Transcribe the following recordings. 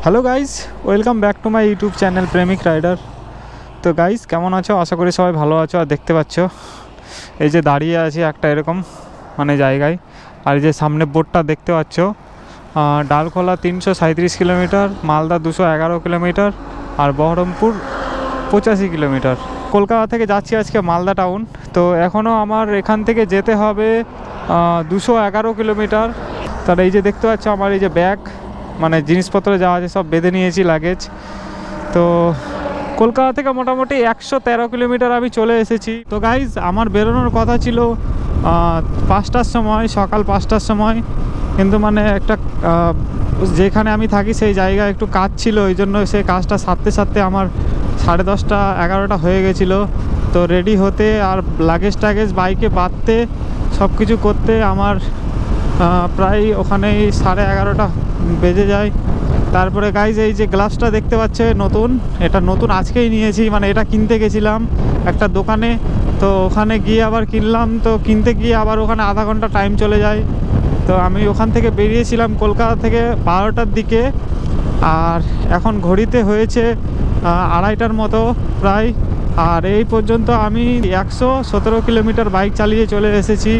Hello guys, welcome back to my YouTube channel প্রেমিক rider. তো guys, কেমন আছো? আশা করি সবাই ভালো আছো। আর দেখতে পাচ্ছ এই যে দাঁড়িয়ে আছি একটা এরকম জায়গায়, আর এই যে সামনে বোর্ডটা দেখতে পাচ্ছ, ডালখোলা 337 কিলোমিটার, মালদা 211 কিলোমিটার, আর বহরমপুর 85 কিলোমিটার। কলকাতা থেকে যাচ্ছি আজকে মালদা টাউন। তো এখনও আমার এখান থেকে যেতে হবে 211 কিলোমিটার। তার এই যে দেখতে পাচ্ছ আমার এই যে ব্যাগ, জিনিসপত্র যা আছে সব বেঁধে নিয়েছি, লাগেজ। তো কলকাতা থেকে মোটামুটি 113 কিলোমিটার আমি চলে এসেছি। তো গাইজ, আমার বেরোনোর কথা ছিল 5টার সময়, সকাল 5টার সময়, কিন্তু একটা যেখানে আমি থাকি সেই জায়গায় একটু কাজ ছিল, ওই জন্য সেই কাজটা সারতে সারতে আমার 10:30 11টা হয়ে গেছিলো। তো রেডি হতে আর লাগেজ টাগেজ বাইকে বাঁধতে সব কিছু করতে আমার প্রায় ওখানেই 11:30টা বেজে যায়। তারপরে গাইজ, এই যে গ্লাভসটা দেখতে পাচ্ছে নতুন, এটা নতুন আজকেই নিয়েছি, এটা কিনতে গেছিলাম একটা দোকানে। তো ওখানে গিয়ে আবার কিনলাম, তো কিনতে গিয়ে আবার ওখানে আধা ঘন্টা টাইম চলে যায়। তো আমি ওখান থেকে বেরিয়েছিলাম কলকাতা থেকে 12টার দিকে, আর এখন ঘড়িতে হয়েছে 2:30টার মতো প্রায়। আর এই পর্যন্ত আমি 117 কিলোমিটার বাইক চালিয়ে চলে এসেছি।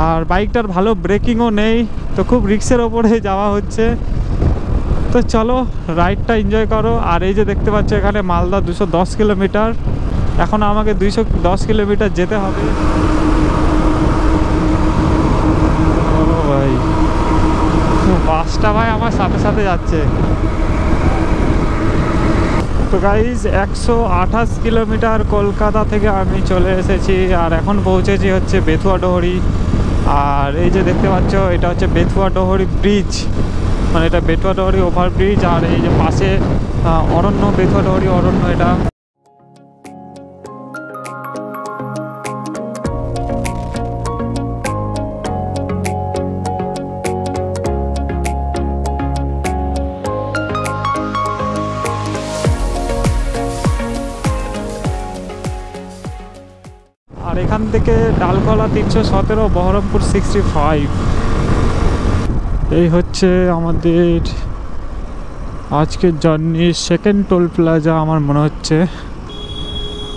আর বাইকটার ভালো ব্রেকিংও নেই, তো খুব রিস্কের ওপরে যাওয়া হচ্ছে। তো চলো রাইডটা এনজয় করো। আর এই যে দেখতে পাচ্ছ এখানে মালদা 210 কিলোমিটার, এখন আমাকে 210 কিলোমিটার যেতে হবে। ও ভাই, বাসটা ভাই আমার সাথে সাথে যাচ্ছে। তো গাইজ, 128 কিলোমিটার কলকাতা থেকে আমি চলে এসেছি, আর এখন পৌঁছেছি হচ্ছে বেথুয়া ডোহরি। আর এই যে দেখতে পাচ্ছ এটা হচ্ছে বেথুয়া ডোহরি ব্রিজ, এটা বেথুয়া ডোহরি ওভার ব্রিজ। আর এই যে পাশে অরণ্য, বেথুয়া ডোহরি অরণ্য এটা। আর এখান থেকে ডালখোলা 317, বহরমপুর 65। এই হচ্ছে আমাদের আজকের জার্নির সেকেন্ড টোল প্লাজা আমার মনে হচ্ছে।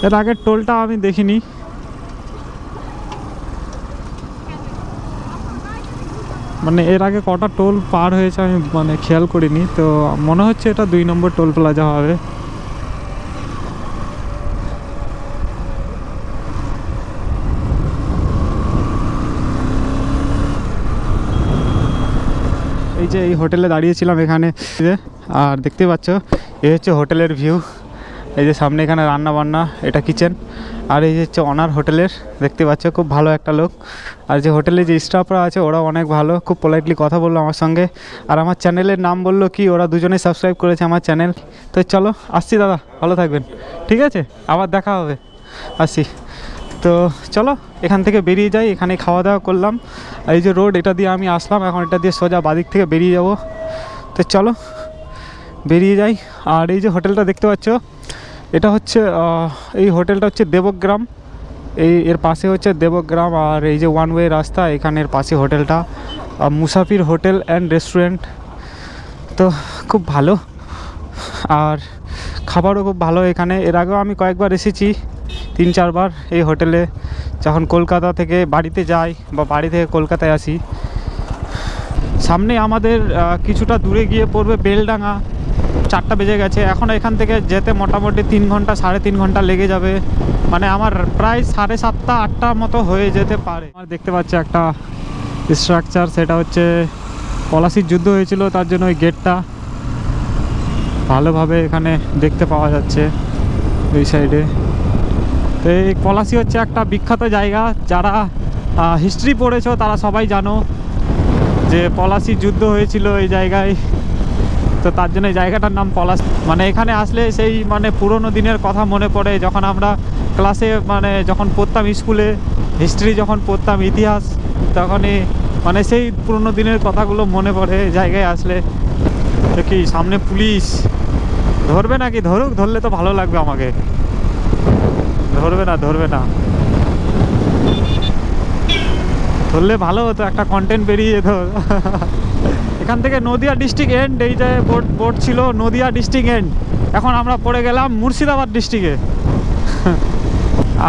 এর আগের টোলটা আমি দেখিনি। এর আগে কটা টোল পার হয়েছে আমি খেয়াল করিনি। তো মনে হচ্ছে এটা 2 নম্বর টোল প্লাজা হবে। এই যে এই হোটেলে দাঁড়িয়েছিলাম এখানে, আর দেখতে পাচ্ছ এই হচ্ছে হোটেলের ভিউ। এই যে সামনে এখানে রান্না বান্না, এটা কিচেন। আর এই যে হচ্ছে অনার হোটেলের, দেখতে পাচ্ছ খুব ভালো একটা লোক। আর যে হোটেলে যে স্টাফরা আছে ওরাও অনেক ভালো, খুব পোলাইটলি কথা বললো আমার সঙ্গে। আর আমার চ্যানেলের নাম বললো কি, ওরা দুজনেই সাবস্ক্রাইব করেছে আমার চ্যানেল। তো চলো আসছি দাদা, ভালো থাকবেন, ঠিক আছে, আবার দেখা হবে, আসছি। তো চলো এখান থেকে বেরিয়ে যাই। এখানে খাওয়া দাওয়া করলাম, এই যে রোড, এটা দিয়ে আমি আসলাম, এখন এটা দিয়ে সোজা বাদিক থেকে বেরিয়ে যাব। তো চলো বেরিয়ে যাই। আর এই যে হোটেলটা দেখতে পাচ্ছ, এটা হচ্ছে এই হোটেলটা হচ্ছে দেবগ্রাম, এর পাশে হচ্ছে দেবগ্রাম। আর এই যে ওয়ান ওয়ে রাস্তা, এখানের পাশে হোটেলটা মুসাফির হোটেল অ্যান্ড রেস্টুরেন্ট। তো খুব ভালো, আর খাবারও খুব ভালো এখানে। এর আগেও আমি কয়েকবার এসেছি, 3-4 বার এই হোটেলে, যখন কলকাতা থেকে বাড়িতে যাই বা বাড়ি থেকে কলকাতায় আসি। সামনে আমাদের কিছুটা দূরে গিয়ে পড়বে বেলডাঙ্গা। 4টা বেজে গেছে, এখন এখান থেকে যেতে মোটামুটি 3 ঘন্টা 3.5 ঘন্টা লেগে যাবে। আমার প্রায় 7:30 8টার মতো হয়ে যেতে পারে। আমার দেখতে পাচ্ছি একটা স্ট্রাকচার, সেটা হচ্ছে পলাশির যুদ্ধ হয়েছিল, তার জন্য ওই গেটটা ভালোভাবে এখানে দেখতে পাওয়া যাচ্ছে ওই সাইডে। তো এই পলাশি হচ্ছে একটা বিখ্যাত জায়গা, যারা হিস্ট্রি পড়েছো তারা সবাই জানো যে পলাশির যুদ্ধ হয়েছিল এই জায়গায়। তো তার জন্য এই জায়গাটার নাম পলাশি। এখানে আসলে সেই পুরনো দিনের কথা মনে পড়ে, যখন আমরা ক্লাসে যখন পড়তাম স্কুলে হিস্ট্রি, যখন পড়তাম ইতিহাস, তখনই সেই পুরনো দিনের কথাগুলো মনে পড়ে জায়গায় আসলে। কি সামনে পুলিশ ধরবে নাকি? ধরুক, ধরলে তো ভালো লাগবে আমাকে। ধরবে না, ধরবে না, ধরলে ভালো হতো, একটা কন্টেন্ট বেরিয়ে যেত। এখান থেকে নদিয়া ডিস্ট্রিক্ট এন্ড, এই যে বোর্ড ছিল নদিয়া ডিস্ট্রিক্ট এন্ড, এখন আমরা পড়ে গেলাম মুর্শিদাবাদ ডিস্ট্রিক্টে।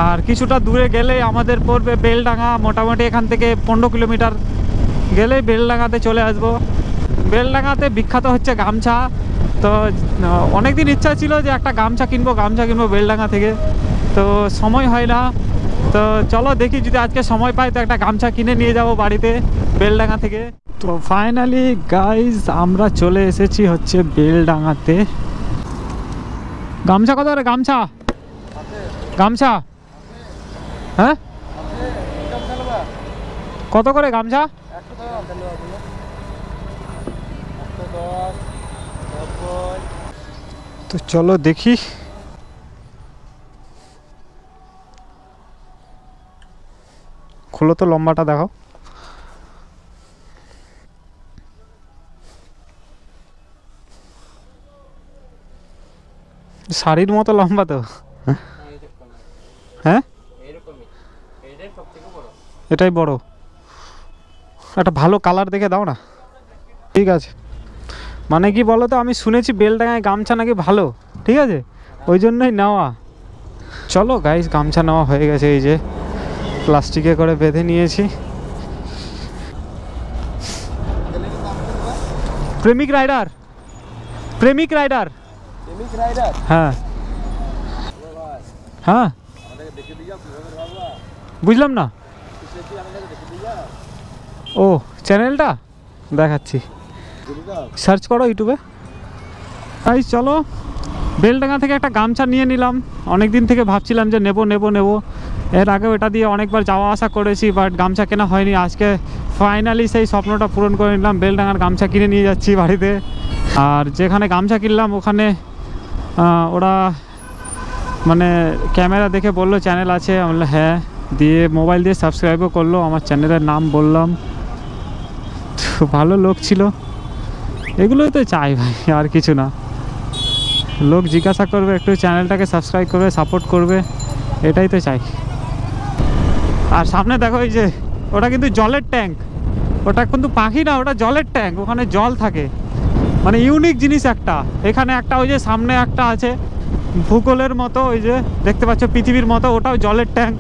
আর কিছুটা দূরে গেলেই আমাদের পড়বে বেলডাঙ্গা, মোটামুটি এখান থেকে 15 কিলোমিটার গেলেই বেলডাঙ্গাতে চলে আসবো। বেলডাঙ্গাতে বিখ্যাত হচ্ছে গামছা, তো অনেক দিন ইচ্ছা ছিল যে একটা গামছা কিনবো বেলডাঙ্গা থেকে, তো সময় হয় না। তো চলো দেখি যদি আজকে সময় পাই তো একটা গামছা কিনে নিয়ে যাব বাড়িতে বেলডাঙ্গা থেকে। তো ফাইনালি গাইজ আমরা চলে এসেছি হচ্ছে বেলডাঙ্গাতে। গামছা কত করে? গামছা গামছা হ্যাঁ কত করে গামছা? তো চলো দেখি। খোলো তো, লম্বাটা দেখো। শাড়ির মতো লম্বা তো। হ্যাঁ এটাই বড়, একটা ভালো কালার দেখে দাও না। ঠিক আছে, মানে কি বলো তো, আমি শুনেছি বেলডাঙ্গায় গামছা নাকি ভালো, ঠিক আছে, ওই জন্যই নেওয়া। চলো গাইস, গামছা নেওয়া হয়ে গেছে, এই যে প্লাস্টিকে করে বেঁধে নিয়েছি। প্রেমিক রাইডার, প্রেমিক রাইডার, হ্যাঁ হ্যাঁ বুঝলাম না। ও চ্যানেলটা দেখাচ্ছি, সার্চ করো ইউটিউবে। তাই চলো, বেলডাঙ্গা থেকে একটা গামছা নিয়ে নিলাম। অনেক দিন থেকে ভাবছিলাম যে নেব। এর আগেও এটা দিয়ে অনেকবার যাওয়া আসা করেছি, বাট গামছা কেনা হয়নি। আজকে ফাইনালি সেই স্বপ্নটা পূরণ করে নিলাম, বেলডাঙ্গার গামছা কিনে নিয়ে যাচ্ছি বাড়িতে। আর যেখানে গামছা কিনলাম ওখানে ওরা মানে ক্যামেরা দেখে বললো চ্যানেল আছে, আমি বললাম হ্যাঁ, দিয়ে মোবাইল দিয়ে সাবস্ক্রাইবও করলো, আমার চ্যানেলের নাম বললাম। তো ভালো লোক ছিল, এগুলোই তো চাই ভাই, আর কিছু না। লোক জিজ্ঞাসা করবে, একটু চ্যানেলটাকে সাবস্ক্রাইব করবে, সাপোর্ট করবে, এটাই তো চাই। আর সামনে দেখো, এই যে ওটা কিন্তু জলের ট্যাঙ্ক, ওটা কিন্তু পাখি না, ওটা জলের ট্যাঙ্ক, ওখানে জল থাকে, মানে ইউনিক জিনিস একটা। এখানে একটা ওই যে সামনে একটা আছে ভূগোলের মতো, ওই যে দেখতে পাচ্ছ পৃথিবীর মতো, ওটাও জলের ট্যাঙ্ক।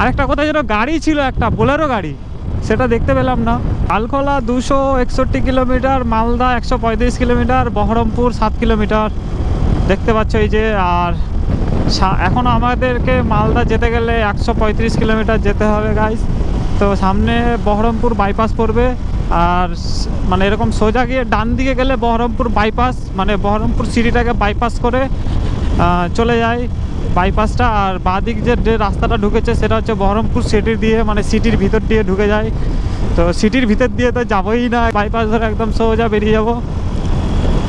আরেকটা কোথায় যেন গাড়ি ছিল, একটা বোলেরো গাড়ি, সেটা দেখতে পেলাম না। আলখোলা 261 kilometre, Malda 135 kilometre, Baharampur 7 kilometre দেখতে পাচ্ছ এই যে। আর এখন আমাদেরকে মালদা যেতে গেলে 135 কিলোমিটার যেতে হবে গাইস। তো সামনে বহরমপুর বাইপাস পড়বে, আর মানে এরকম সোজা গিয়ে ডান দিকে গেলে বহরমপুর বাইপাস, মানে বহরমপুর সিটিটাকে বাইপাস করে চলে যায় বাইপাসটা। আর বাঁদিক যে রাস্তাটা ঢুকেছে সেটা হচ্ছে বহরমপুর সিটির দিয়ে, মানে সিটির ভিতর দিয়ে ঢুকে যায়। তো সিটির ভিতর দিয়ে তো যাবোই না, বাইপাস ধরে একদম সোজা বেরিয়ে যাব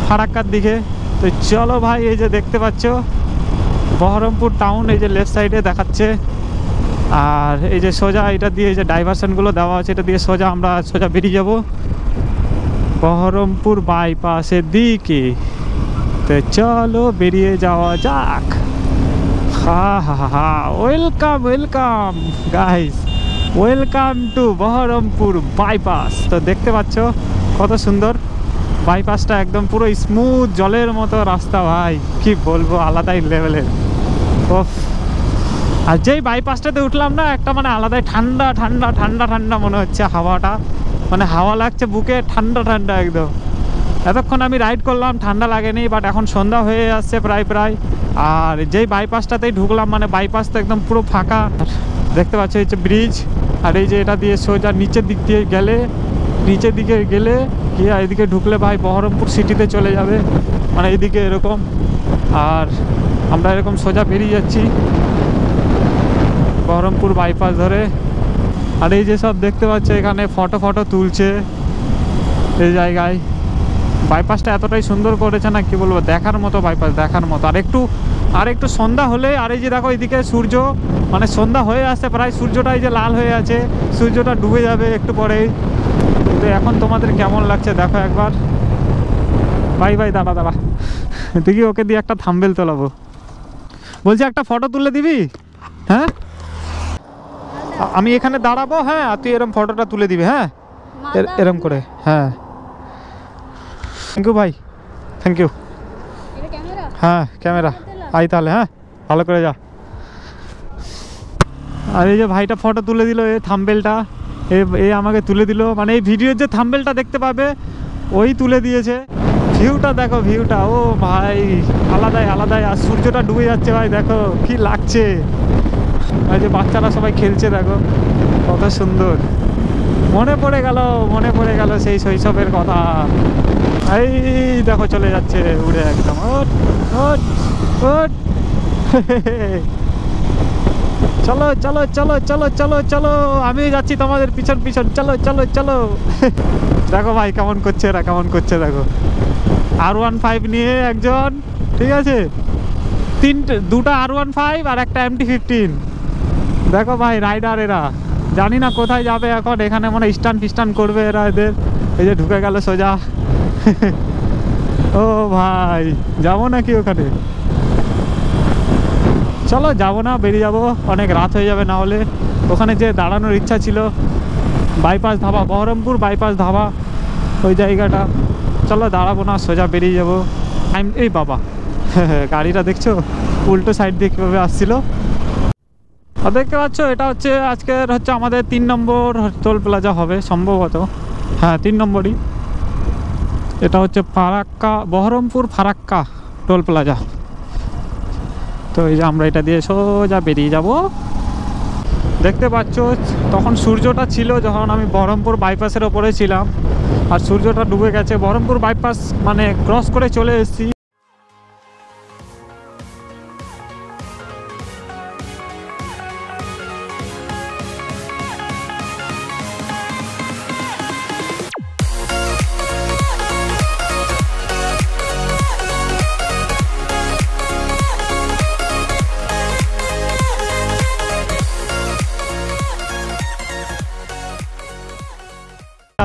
ফারাক্কার দিকে। তো চলো ভাই, এই যে দেখতে পাচ্ছ বহরমপুর টাউন, এই যে লেফট সাইডে দেখাচ্ছে। আর এই যে সোজা এটা দিয়ে যে ডাইভারশনগুলো দেওয়া আছে, এটা দিয়ে সোজা আমরা সোজা বেরিয়ে যাব বহরমপুর বাইপাসের দিকে। তো চলো বেরিয়ে যাওয়া যাক। হা welcome guys, welcome to Baharampur bypass. তো দেখতে পাচ্ছ কত সুন্দর বাইপাসটা, একদম পুরো স্মুথ জলের মতো রাস্তা ভাই, কি বলবো, আলাদাই লেভেলের। ওফ, আর যেই বাইপাসটাতে উঠলাম না, একটা মানে আলাদাই ঠান্ডা ঠান্ডা ঠান্ডা ঠান্ডা মনে হচ্ছে হাওয়াটা, মানে হাওয়া লাগছে বুকে, ঠান্ডা ঠান্ডা একদম। এতক্ষণ আমি রাইড করলাম, ঠান্ডা লাগেনি, বাট এখন সন্ধ্যা হয়ে আসছে প্রায়। আর যেই বাইপাসটাতেই ঢুকলাম, মানে বাইপাস তো একদম পুরো ফাঁকা। দেখতে পাচ্ছ এই যে ব্রিজ, আর এই যে এটা দিয়ে সোজা নিচের দিক দিয়ে গেলে, নিচের দিকে গেলে গিয়ে এদিকে ঢুকলে ভাই বহরমপুর সিটিতে চলে যাবে, মানে এইদিকে এরকম। আর আমরা এরকম সোজা বেরিয়ে যাচ্ছি বহরমপুর বাইপাস ধরে। আর এই যে সব দেখতে পাচ্ছ এখানে ফটো তুলছে এই জায়গায়। বাইপাসটা এতটাই সুন্দর করেছে না, কি বলবো, দেখার মতো বাইপাস, দেখার মতো। আর একটু সন্ধ্যা হলে, আর এই যে দেখো এইদিকে সূর্য, মানে সন্ধ্যা হয়ে আসছে প্রায়, সূর্যটা এই যে লাল হয়ে আছে, সূর্যটা ডুবে যাবে একটু পরেই। তো এখন তোমাদের কেমন লাগছে দেখো একবার। ভাই দাঁড়া দেখি, ওকে দিয়ে একটা থাম্বনেল তোলাবো। বলছি একটা ফটো তুলে দিবি? হ্যাঁ, আমি এখানে দাঁড়াবো, হ্যাঁ, আর তুই এরম ফটোটা তুলে দিবি, হ্যাঁ এরম করে, হ্যাঁ থ্যাংক ইউ ভাই, থ্যাংক ইউ। হ্যাঁ ক্যামেরা আই তাহলে, হ্যাঁ ভালো করে যা। আর এই যে ভাইটা ফটো তুলে দিল, এই থাম্বনেলটা এ আমাকে তুলে দিল, মানে এই ভিডিওর যে থাম্বনেলটা দেখতে পাবে ওই তুলে দিয়েছে। ভিউটা দেখো, ভিউটা ও ভাই আলাদাই আলাদাই। আর সূর্যটা ডুবে যাচ্ছে ভাই, দেখো কি লাগছে। আর যে বাচ্চারা সবাই খেলছে দেখো কত সুন্দর। মনে পড়ে গেল সেই শৈশবের কথা। এই দেখো চলে যাচ্ছে উড়ে একদম। ওট ওট ওট চলো চলো চলো চলো চলো চলো, আমি যাচ্ছি তোমাদের পিছন পিছন, চলো চলো চলো। দেখো ভাই কেমন করছে এরা, কেমন করছে দেখো। R15 নিয়ে একজন, ঠিক আছে, দুটা R15 আর একটা MT-15। দেখো ভাই রাইডার এরা, জানি না কোথায় যাবে এখন। এখানে মনে স্টান ফিস্টান করবে এরা এদের। এই যে ঢুকে গেল সোজা। ও ভাই যাবো নাকি ওখানে? চলো যাবো না, বেরিয়ে যাবো, অনেক রাত হয়ে যাবে না হলে। ওখানে যে দাঁড়ানোর ইচ্ছা ছিল, বাইপাস ধাবা, বহরমপুর বাইপাস ধাবা ওই জায়গাটা। চলো দাঁড়াবো না, সোজা বেরিয়ে যাবো। এই বাবা গাড়িটা দেখছো উল্টো সাইড দিয়ে কীভাবে আসছিল। আর দেখতে পাচ্ছ এটা হচ্ছে আজকের হচ্ছে আমাদের 3 নম্বর টোল প্লাজা হবে সম্ভবত। হ্যাঁ 3 নম্বরই। এটা হচ্ছে ফারাক্কা, বহরমপুর ফারাক্কা টোল প্লাজা। তো এই যে আমরা এটা দিয়ে সোজা বেরিয়ে যাব। দেখতে পাচ্ছ তখন সূর্যটা ছিল যখন আমি বহরমপুর বাইপাসের ওপরে ছিলাম, আর সূর্যটা ডুবে গেছে। বহরমপুর বাইপাস মানে ক্রস করে চলে এসেছি।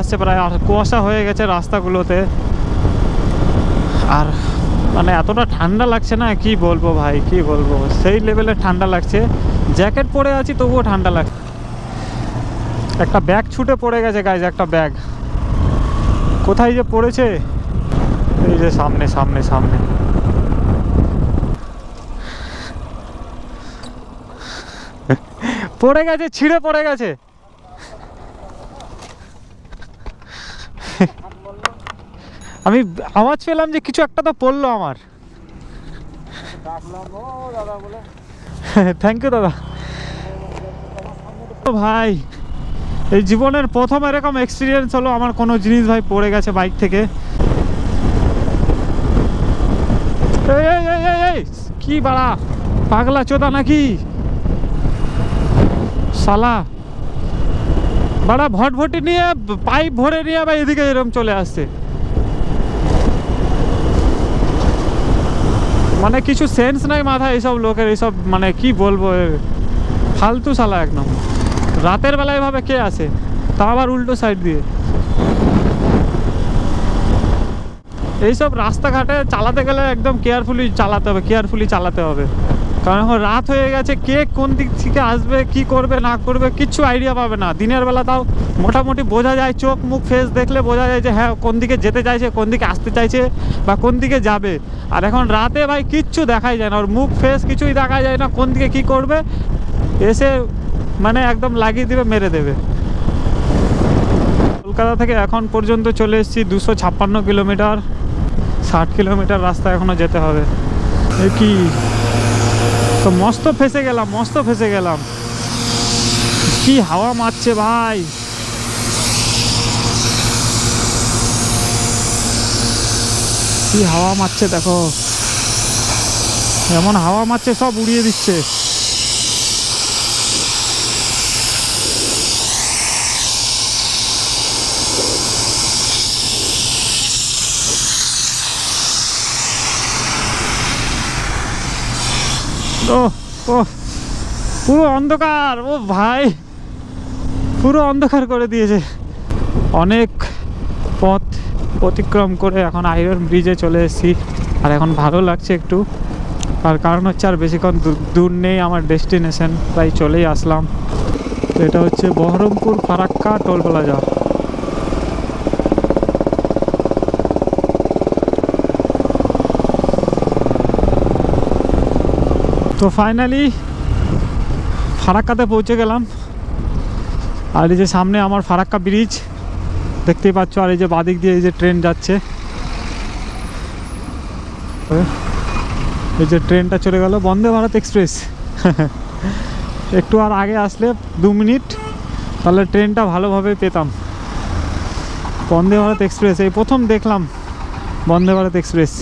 আসছে প্রায়, আর কুয়াশা হয়ে গেছে রাস্তাগুলোতে। আর মানে এতটা ঠান্ডা লাগছে না, কি বলবো ভাই, কি বলবো, সেই লেভেলের ঠান্ডা লাগছে। জ্যাকেট পরে আছি তবুও ঠান্ডা লাগছে। একটা ব্যাগ ছুটে পড়ে গেছে গাইজ, একটা ব্যাগ কোথায় যে পড়েছে। এই যে সামনে সামনে সামনে। পড়ে গেছে, ছিঁড়ে পড়ে গেছে। আমি আওয়াজ পেলাম যে কিছু একটা তো পড়লো আমার। থ্যাংক ইউ দাদা। ভাই এই জীবনের প্রথম এরকম এক্সপিরিয়েন্স হলো আমার, কোনো জিনিস ভাই পড়ে গেছে বাইক থেকে। কি বাড়া পাগলা চোদা নাকি শালা, বাড়া ভটভটি নিয়ে পাইপ ভরে নিয়ে ভাই এদিকে এরকম চলে আসছে। মানে কিছু সেন্স নাই মাথায় এইসব লোকের, এইসব মানে কি বলবো, ফালতু শালা একদম। রাতের বেলায় ভাবে কে আসে, তা আবার উল্টো সাইড দিয়ে। এইসব রাস্তাঘাটে চালাতে গেলে একদম কেয়ারফুলি চালাতে হবে, কারণ এখন রাত হয়ে গেছে। কে কোন দিক থেকে আসবে, কি করবে না করবে কিচ্ছু আইডিয়া পাবে না। দিনের বেলা তাও মোটামুটি বোঝা যায়, চোখ মুখ ফেস দেখলে বোঝা যায় যে হ্যাঁ কোন দিকে যেতে চাইছে, কোন দিকে আসতে চাইছে বা কোন দিকে যাবে। আর এখন রাতে ভাই কিচ্ছু দেখাই যায় না, ওর মুখ ফেস কিছুই দেখা যায় না, কোন দিকে কি করবে এসে মানে একদম লাগিয়ে দেবে, মেরে দেবে। কলকাতা থেকে এখন পর্যন্ত চলে এসেছি 256 কিলোমিটার, 60 কিলোমিটার রাস্তা এখনো যেতে হবে। এ কি তো মস্ত ফেসে গেলাম। কি হাওয়া মারছে ভাই, কি হাওয়া মারছে দেখো, এমন হাওয়া মারছে সব উড়িয়ে দিচ্ছে। ও ও পুরো অন্ধকার, ও ভাই পুরো অন্ধকার করে দিয়েছে। অনেক পথ অতিক্রম করে এখন আইরন ব্রিজে চলে এসেছি। আর এখন ভালো লাগছে একটু, আর কারণ হচ্ছে আর বেশিক্ষণ দূর নেই আমার ডেস্টিনেশন, প্রায় চলেই আসলাম। তো এটা হচ্ছে বহরমপুর ফারাক্কা টোল প্লাজা। তো ফাইনালি ফারাক্কাতে পৌঁছে গেলাম। আর এই যে সামনে আমার ফারাক্কা ব্রিজ দেখতেই পাচ্ছ, আর এই যে বাদিক দিয়ে এই যে ট্রেন যাচ্ছে, এই যে ট্রেনটা চলে গেল বন্দে ভারত এক্সপ্রেস। একটু আর আগে আসলে 2 মিনিট তাহলে ট্রেনটা ভালোভাবে পেতাম। বন্দে ভারত এক্সপ্রেস এই প্রথম দেখলাম বন্দে ভারত এক্সপ্রেস।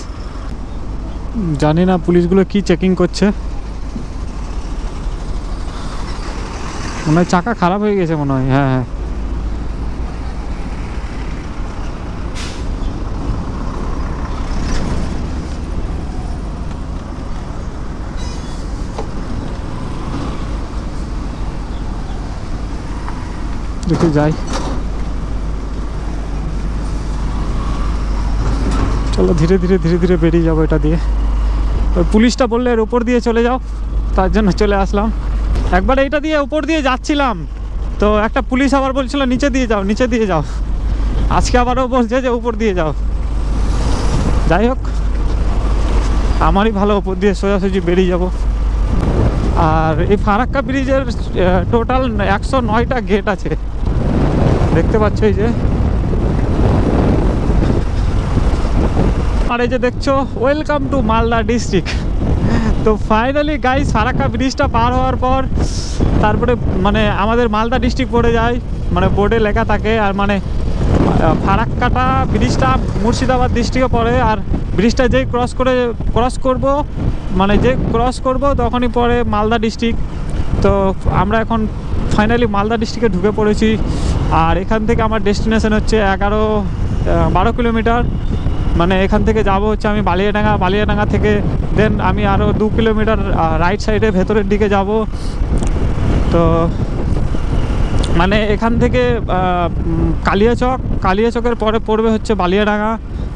জানি না পুলিশগুলো কি চেকিং করছে, মনে হয় চাকা খারাপ হয়ে গেছে মনে হয়। হ্যাঁ হ্যাঁ, দেখে যাই। চলো ধীরে ধীরে ধীরে ধীরে বেরিয়ে যাবো এটা দিয়ে। ওই পুলিশটা বললে এর উপর দিয়ে চলে যাও, তার জন্য চলে আসলাম। একবার এইটা দিয়ে উপর দিয়ে যাচ্ছিলাম তো একটা পুলিশ আবার বলছিল নিচে দিয়ে যাও নিচে দিয়ে যাও, আজকে আবারও বলছে যে উপর দিয়ে যাও। যাই হোক, আমারই ভালো, উপর দিয়ে সোজাসুজি বেরিয়ে যাব। আর এই ফারাক্কা ব্রিজের টোটাল 109টা গেট আছে, দেখতে পাচ্ছ এই যে। আর এই যে দেখছো ওয়েলকাম টু মালদা ডিস্ট্রিক্ট। তো ফাইনালি গাইস ফারাক্কা ব্রিজটা পার হওয়ার পর তারপরে মানে আমাদের মালদা ডিস্ট্রিক্ট পড়ে যায়, মানে বোর্ডে লেখা থাকে। আর মানে ফারাক্কাটা ব্রিজটা মুর্শিদাবাদ ডিস্ট্রিক্টে পড়ে। আর ব্রিজটা যেই ক্রস করব তখনই পড়ে মালদা ডিস্ট্রিক্ট। তো আমরা এখন ফাইনালি মালদা ডিস্ট্রিক্টে ঢুকে পড়েছি। আর এখান থেকে আমার ডেস্টিনেশন হচ্ছে 12 কিলোমিটার। মানে এখান থেকে যাব হচ্ছে আমি বালিয়াডাঙ্গা থেকে দেন আমি আরও 2 কিলোমিটার রাইট সাইডে ভেতরের দিকে যাব। তো মানে এখান থেকে কালিয়াচকের পরে পড়বে হচ্ছে বালিয়াডাঙ্গা।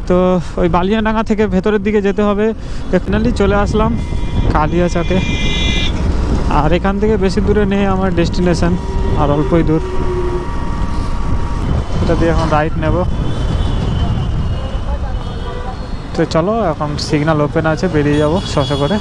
তো ওই বালিয়াডাঙ্গা থেকে ভেতরের দিকে যেতে হবে। ফাইনালি চলে আসলাম কালিয়াচকে। আর এখান থেকে বেশি দূরে নেই আমার ডেস্টিনেশন, আর অল্পই দূর। এটা দিয়ে এখন রাইট নেব। তো চলো, এখন সিগন্যাল ওপেন আছে, বেরিয়ে যাব শশা করে।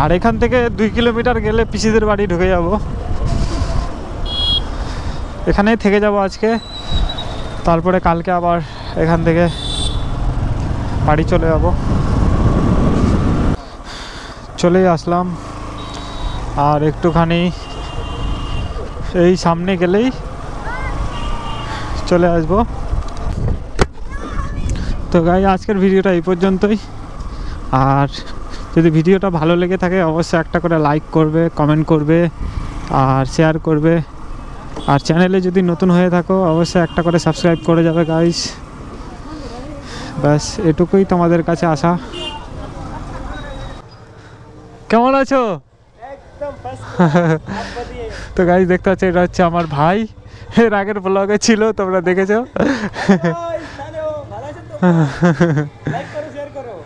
আর এখান থেকে 2 কিলোমিটার গেলে পিসিদের বাড়ি ঢুকে যাব। এখানেই থেকে যাব আজকে, তারপরে কালকে আবার এখান থেকে বাড়ি চলে যাব। চলেই আসলাম, আর একটুখানি এই সামনে গেলেই চলে আসব। তো গাই আজকের ভিডিওটা এই পর্যন্তই। আর যদি ভিডিওটা ভালো লেগে থাকে অবশ্যই একটা করে লাইক করবে, কমেন্ট করবে আর শেয়ার করবে। আর চ্যানেলে যদি নতুন হয়ে থাকো অবশ্যই একটা করে সাবস্ক্রাইব করে যাবে গাইস। ব্যাস এটুকুই তোমাদের কাছে আসা। কেমন আছো? তো গাইস দেখতে পাচ্ছ এটা হচ্ছে আমার ভাই, এর আগের ব্লগে ছিল, তোমরা দেখেছো।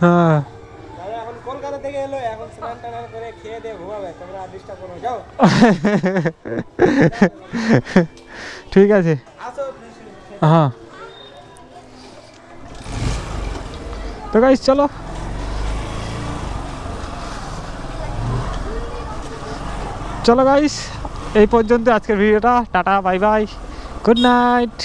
হ্যাঁ ঠিক আছে, হ্যাঁ। তো গাইস চলো, গাইস এই পর্যন্ত আজকের ভিডিওটা। Tata, bye bye, good night.